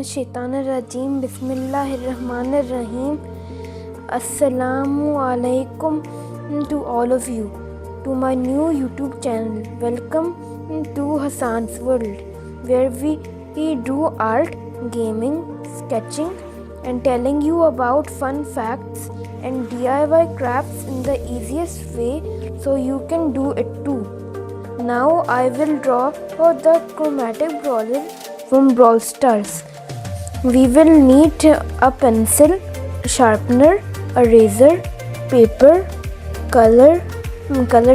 Shaitanir-Rajim. Bismillahir-Rahmanir-Rahim. Assalamu alaikum to all of you, to my new YouTube channel. Welcome to Hassan's World, where we do art, gaming, sketching, and telling you about fun facts and DIY crafts in the easiest way so you can do it too. Now I will draw the chromatic brawler from Brawl Stars. We will need a pencil, sharpener, eraser, paper, color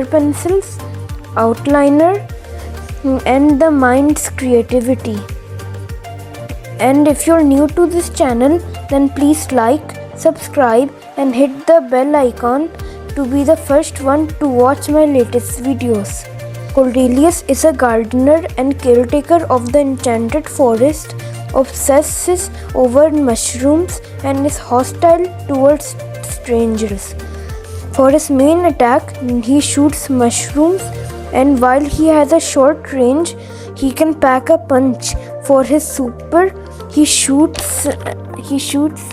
pencils, outliner, and the mind's creativity. And if you're new to this channel, then please like, subscribe, and hit the bell icon to be the first one to watch my latest videos. Cordelius is a gardener and caretaker of the enchanted forest, obsesses over mushrooms, and is hostile towards strangers. For his main attack, he shoots mushrooms, and while he has a short range, he can pack a punch. For his super, he shoots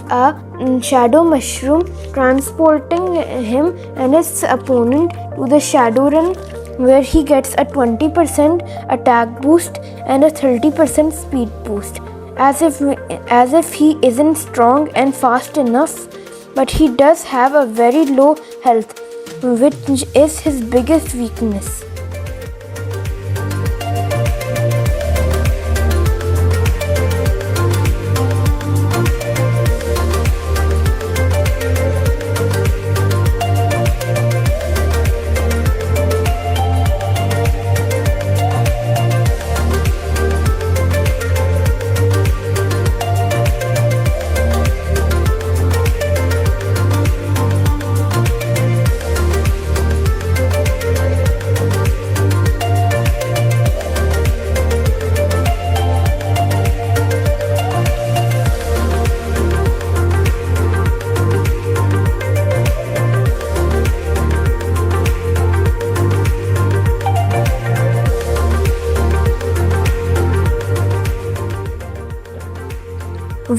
a shadow mushroom, transporting him and his opponent to the shadow run, where he gets a 20% attack boost and a 30% speed boost, as if he isn't strong and fast enough. But he does have a very low health, which is his biggest weakness.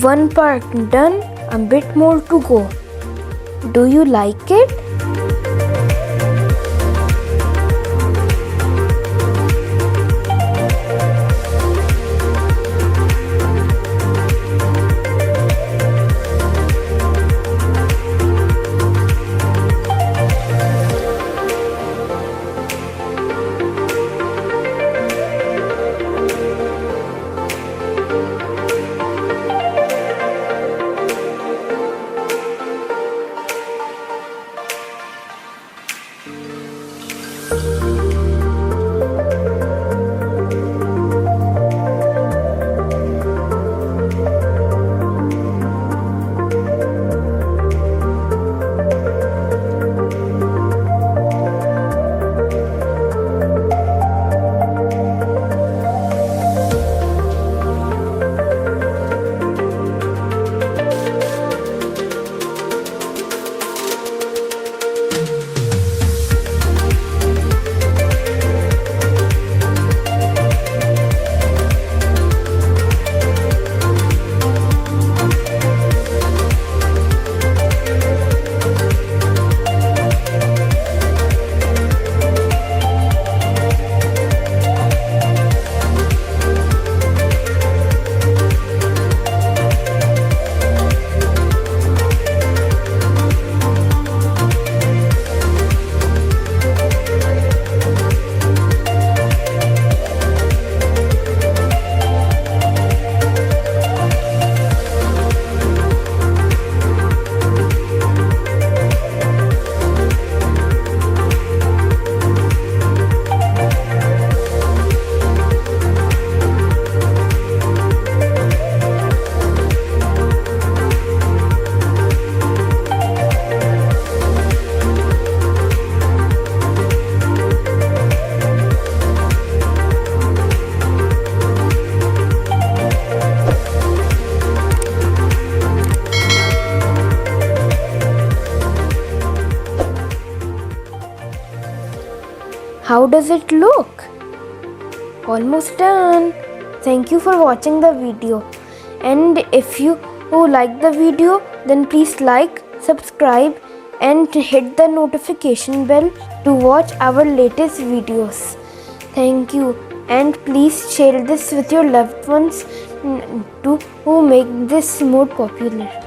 One part done, a bit more to go. Do you like it? How does it look? Almost done. Thank you for watching the video. And if you like the video, then please like, subscribe and hit the notification bell to watch our latest videos. Thank you, and please share this with your loved ones to make this more popular.